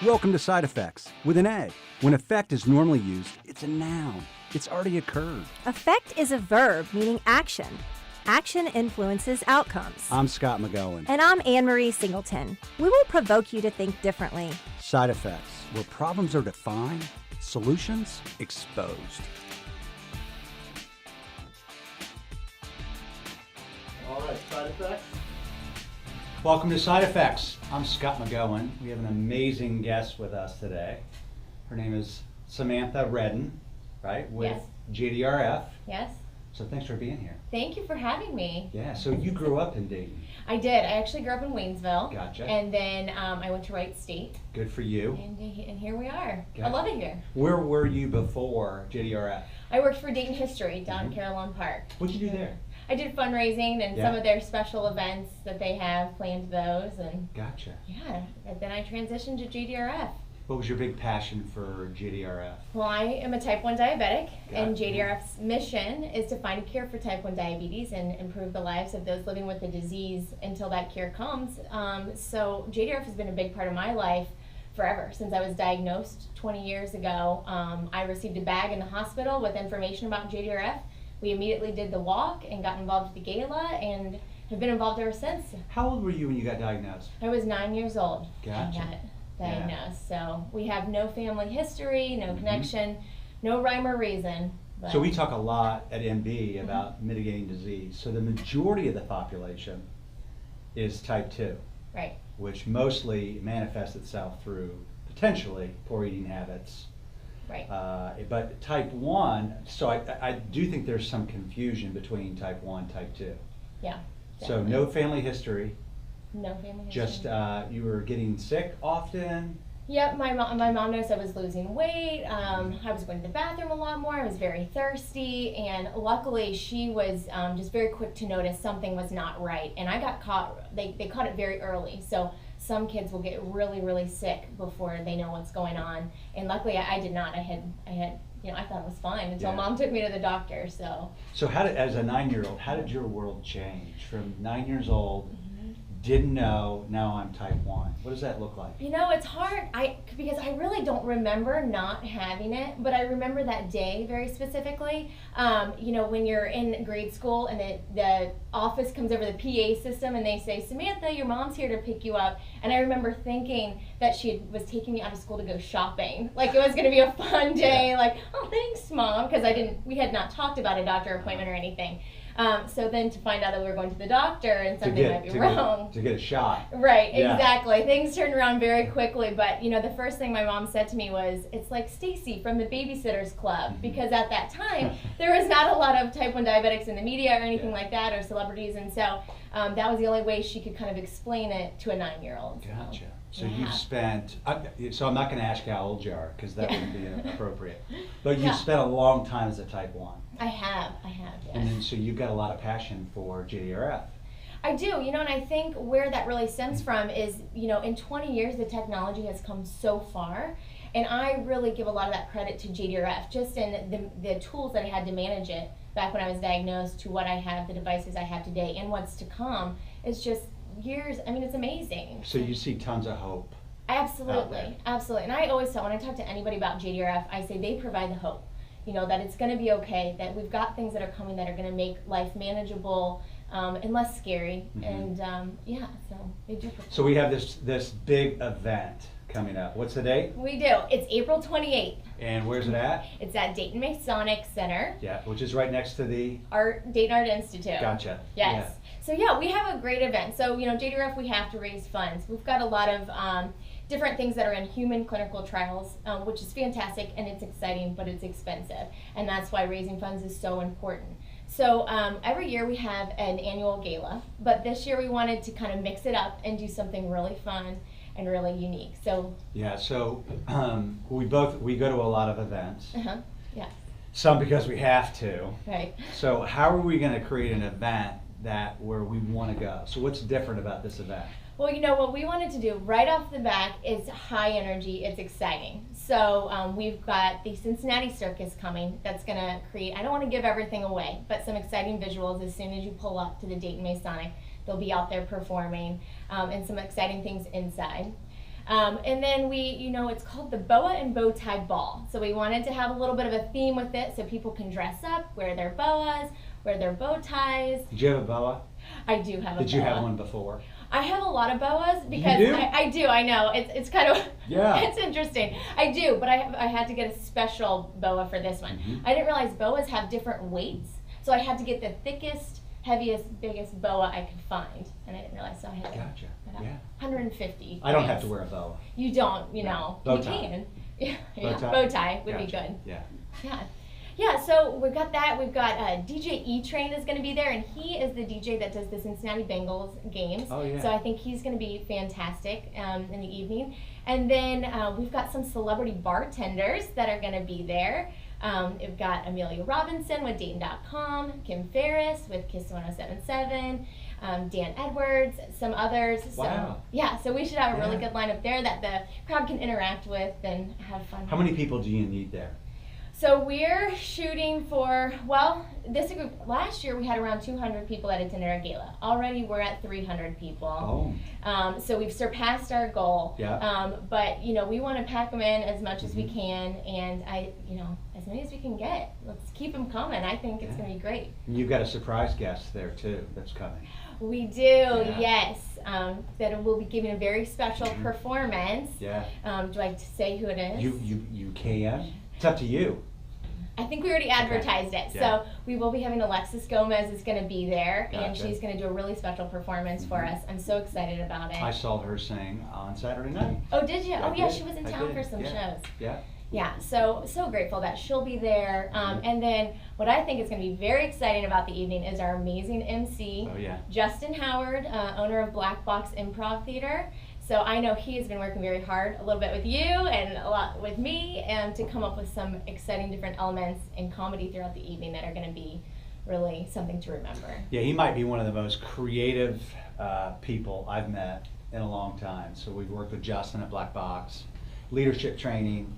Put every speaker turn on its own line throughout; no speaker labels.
Welcome to Side Effects with an A. When effect is normally used, it's a noun. It's already occurred.
Effect is a verb meaning action. Action influences outcomes.
I'm Scott McGohan.
And I'm Anne-Marie Singleton. We will provoke you to think differently.
Side Effects, where problems are defined, solutions exposed.
All right, Side Effects.
Welcome to Side Effects. I'm Scott McGohan. We have an amazing guest with us today. Her name is Samantha Redden, right? With
Yes.
JDRF.
Yes.
So thanks for being here.
Thank you for having me.
Yeah, so you grew up in Dayton.
I did. I actually grew up in Waynesville.
Gotcha.
And then I went to Wright State.
Good for you.
And here we are.
Okay.
I love it here.
Where were you before JDRF?
I worked for Dayton History down in Carillon Park.
What'd you do there?
I did fundraising and some of their special events that they have, planned those, and
Gotcha.
yeah. And then I transitioned to JDRF.
What was your big passion for JDRF?
Well, I am a type 1 diabetic, and
Gotcha.
JDRF's mission is to find a cure for type 1 diabetes and improve the lives of those living with the disease until that cure comes. So JDRF has been a big part of my life forever. Since I was diagnosed 20 years ago, I received a bag in the hospital with information about JDRF. We immediately did the walk and got involved with the Gala and have been involved ever since.
How old were you when you got diagnosed?
I was 9 years old.
Gotcha.
I got diagnosed. So we have no family history, no connection, no rhyme or reason. But
So we talk a lot at MB about mitigating disease. So the majority of the population is type 2,
right.
which mostly manifests itself through potentially poor eating habits.
Right.
But type 1, so I do think there's some confusion between type 1 type 2.
Yeah.
So
definitely.
no family history,
No family history.
just you were getting sick often.
Yep, my mom noticed I was losing weight. I was going to the bathroom a lot more. I was very thirsty, and luckily she was just very quick to notice something was not right. And I got caught. They caught it very early. So some kids will get really, really sick before they know what's going on. And luckily, I did not. I had. I thought it was fine until Mom took me to the doctor.
So how did, as a 9-year-old, how did your world change from 9 years old? Didn't know, now I'm type 1. What does that look like?
It's hard because I really don't remember not having it, but I remember that day very specifically. When you're in grade school and the office comes over the PA system and they say, Samantha, your mom's here to pick you up. And I remember thinking that she was taking me out of school to go shopping. Like it was going to be a fun day.
Yeah.
Like, oh, thanks, Mom, because we had not talked about a doctor appointment or anything. So then to find out that we were going to the doctor and something might be wrong.
To get a shot.
Right,
Yeah.
exactly. Things turned around very quickly, but the first thing my mom said to me was, it's like Stacy from the Babysitters Club, because at that time, there was not a lot of type 1 diabetics in the media or anything like that, or celebrities, and so that was the only way she could kind of explain it to a 9-year-old.
Gotcha. So
Yeah.
you've spent, so I'm not going to ask you how old you are, because that wouldn't be appropriate. But you've
Yeah.
spent a long time as a type 1.
I have, yes.
And then so you've got a lot of passion for JDRF.
I do, and I think where that really stems from is, in 20 years the technology has come so far, and I really give a lot of that credit to JDRF, just in the tools that I had to manage it back when I was diagnosed to what I have, the devices I have today, and what's to come. It's just years, it's amazing.
So you see tons of hope.
Absolutely, absolutely. And I always tell, when I talk to anybody about JDRF, I say they provide the hope. That it's going to be okay, that we've got things that are coming that are going to make life manageable and less scary. And so they do.
So we have this big event coming up. What's the date?
We do. It's April 28th.
And where's it at?
It's at Dayton Masonic Center.
Yeah, which is right next to the
Dayton Art Institute.
Gotcha.
Yes. So we have a great event. So JDRF, we have to raise funds. We've got a lot of different things that are in human clinical trials, which is fantastic and it's exciting, but it's expensive. And that's why raising funds is so important. So every year we have an annual gala, but this year we wanted to kind of mix it up and do something really fun and really unique. So
we go to a lot of events.
yeah,
Some because we have to.
right.
So how are we going to create an event where we want to go? So what's different about this event?
Well, what we wanted to do right off the bat is high energy. It's exciting. So we've got the Cincinnati Circus coming. That's going to create, I don't want to give everything away, but some exciting visuals as soon as you pull up to the Dayton Masonic. They'll be out there performing and some exciting things inside. And then it's called the Boa and Bow Tie Ball. So we wanted to have a little bit of a theme with it so people can dress up, wear their boas, wear their bow ties.
Did you have a boa?
I do have a boa.
Did you have one before?
I have a lot of boas because
You do?
I do. I know it's kind of
Yeah.
It's interesting. I do, but I had to get a special boa for this one.
Mhm.
I didn't realize boas have different weights, so I had to get the thickest, heaviest, biggest boa I could find, and I didn't realize. So I had
Gotcha.
I got
Yeah.
150.
I don't have
grams.
to wear a boa.
You don't,
No.
know.
Bow
You
tie.
can. Yeah,
Bow tie?
bow tie would be
Gotcha.
good.
Yeah.
Yeah. Yeah, so we've got that. We've got DJ E-Train is going to be there, and he is the DJ that does the Cincinnati Bengals games.
Oh, yeah.
So I think he's going to be fantastic in the evening. And then we've got some celebrity bartenders that are going to be there. We've got Amelia Robinson with Dayton.com, Kim Ferris with Kiss 1077, Dan Edwards, some others. So,
Wow.
Yeah, so we should have a really
Yeah.
good lineup there that the crowd can interact with and have fun.
How many people do you need there?
So we're shooting for, this group, last year we had around 200 people that attended our gala. Already we're at 300 people.
Oh.
So we've surpassed our goal.
Yeah.
But, we want to pack them in as much as we can, and as many as we can get. Let's keep them coming. I think it's
Yeah.
going to be great.
And you've got a surprise guest there too that's coming.
We do,
Yeah.
yes. That will be giving a very special performance.
Yeah.
Do I say who it is?
You can. It's up to you.
I think we already advertised it.
Yeah.
So we will be having Alexis Gomez is going to be there, and
Gotcha.
she's going to do a really special performance for
Mhm.
us. I'm so excited about it.
I saw her sing on Saturday night.
Oh, did you?
I
Oh, yeah,
did.
she was in
I
town
did.
for some
Yeah.
shows.
Yeah.
Yeah, so grateful that she'll be there. And then what I think is going to be very exciting about the evening is our amazing MC,
Oh yeah.
Justin Howard, owner of Black Box Improv Theater. So I know he has been working very hard, a little bit with you and a lot with me, and to come up with some exciting different elements in comedy throughout the evening that are going to be really something to remember.
Yeah, he might be one of the most creative people I've met in a long time. So we've worked with Justin at Black Box, leadership training,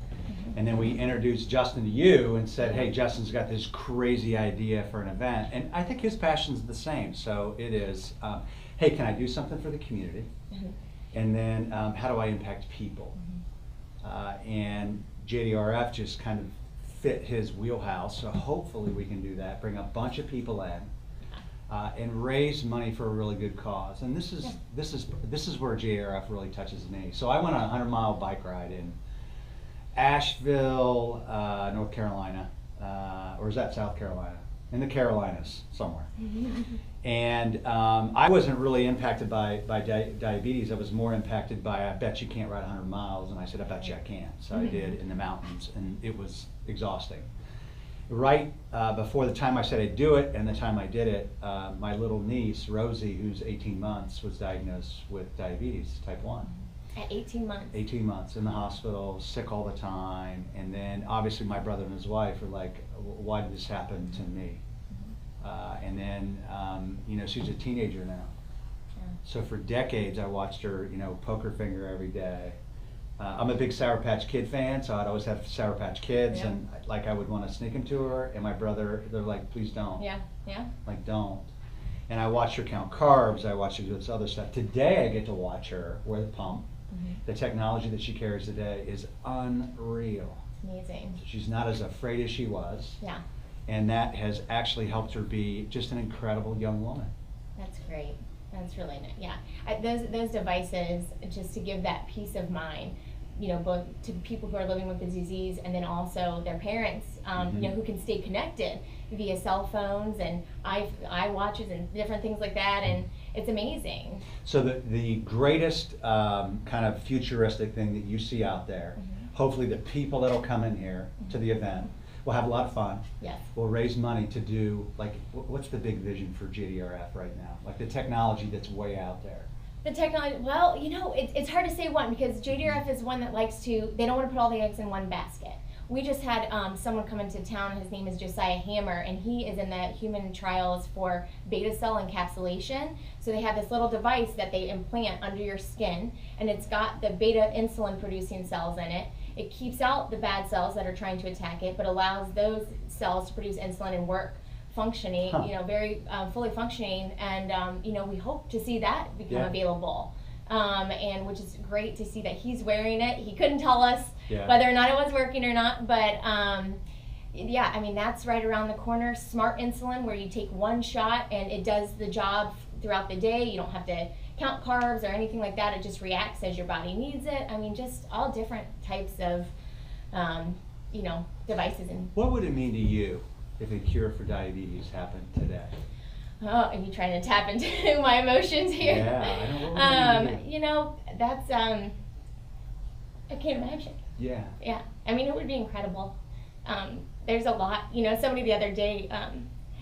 and then we introduced Justin to you and said, hey, Justin's got this crazy idea for an event. And I think his passion's the same. So it is, hey, can I do something for the community? And then how do I impact people? And JDRF just kind of fit his wheelhouse, so hopefully we can do that, bring a bunch of people in, and raise money for a really good cause. And this is where JDRF really touches me. So I went on a 100-mile bike ride in Asheville, North Carolina, or is that South Carolina? In the Carolinas, somewhere. And I wasn't really impacted by diabetes. I was more impacted by, I bet you can't ride 100 miles. And I said, I bet you I can. So I did in the mountains, and it was exhausting. Right before the time I said I'd do it and the time I did it, my little niece, Rosie, who's 18 months, was diagnosed with diabetes, type 1.
At 18 months.
18 months in the hospital, sick all the time. And then obviously my brother and his wife were like, why did this happen to me? And then, she's a teenager now.
Yeah.
So for decades I watched her, poke her finger every day. I'm a big Sour Patch Kid fan, so I'd always have Sour Patch Kids,
Yeah.
and I would want to sneak them to her, and my brother, they're like, please don't.
Yeah, yeah.
Like, don't. And I watched her count carbs, I watched her do this other stuff. Today I get to watch her wear the pump. The technology that she carries today is unreal.
Amazing.
So she's not as afraid as she was,
Yeah,
and that has actually helped her be just an incredible young woman.
that's great. That's really nice. Yeah, those devices, just to give that peace of mind, both to people who are living with the disease and then also their parents, who can stay connected via cell phones and iWatches and different things like that, and it's amazing.
So the greatest kind of futuristic thing that you see out there, hopefully the people that'll come in here to the event will have a lot of fun.
Yes.
We'll raise money to do, like, what's the big vision for JDRF right now? Like the technology that's way out there.
The technology, well, it's hard to say one, because JDRF is one that likes to, they don't want to put all the eggs in one basket. We just had someone come into town, his name is Josiah Hammer, and he is in the human trials for beta cell encapsulation. So they have this little device that they implant under your skin, and it's got the beta insulin producing cells in it. It keeps out the bad cells that are trying to attack it, but allows those cells to produce insulin and work functioning, very fully functioning, and we hope to see that become
Yeah.
available and which is great to see that he's wearing it. He couldn't tell us
Yeah.
whether or not it was working or not, but yeah, I mean, that's right around the corner. Smart insulin, where you take one shot and it does the job throughout the day. You don't have to count carbs or anything like that. It just reacts as your body needs it. I mean, just all different types of, you know, devices. And
What would it mean to you if a cure for diabetes happened today?
oh, are you trying to tap into my emotions here?
Yeah, I know. What would it mean to you?
You know, that's I can't imagine.
Yeah.
Yeah, I mean, it would be incredible. There's a lot, you know, somebody the other day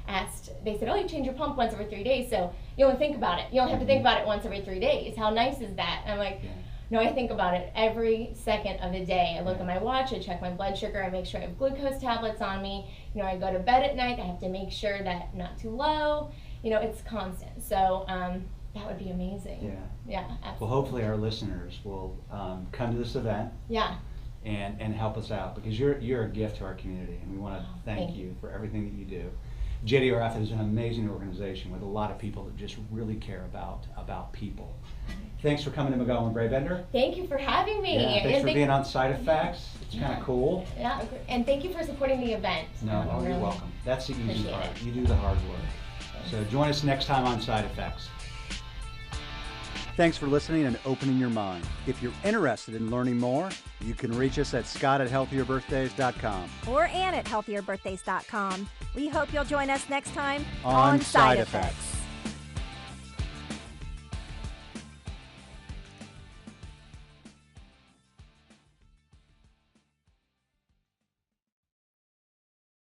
asked, they said, oh, you change your pump once every 3 days, so you only think about it. You only have to think about it once every 3 days. How nice is that? And I'm like,
Yeah.
no, I think about it every second of the day. I look at my watch, I check my blood sugar, I make sure I have glucose tablets on me. You know, I go to bed at night, I have to make sure that I'm not too low. You know, it's constant. So that would be amazing.
Yeah.
Yeah, absolutely.
Well, hopefully our listeners will come to this event
Yeah.
and help us out, because you're a gift to our community, and we want to thank
thank
you for everything that you do. JDRF is an amazing organization with a lot of people that just really care about people. Thanks for coming to McGohan Brabender.
Thank you for having me.
Yeah, thanks
And
for being on Side Effects. It's kind
Yeah.
of cool.
Yeah, and thank you for supporting the event.
No, oh, you're
Really
welcome. That's the easy
appreciate
part.
it.
You do the hard work. So join us next time on Side Effects. Thanks for listening and opening your mind. If you're interested in learning more, you can reach us at scott@healthierbirthdays.com.
Or Ann at healthierbirthdays.com. We hope you'll join us next time
On Side Effects.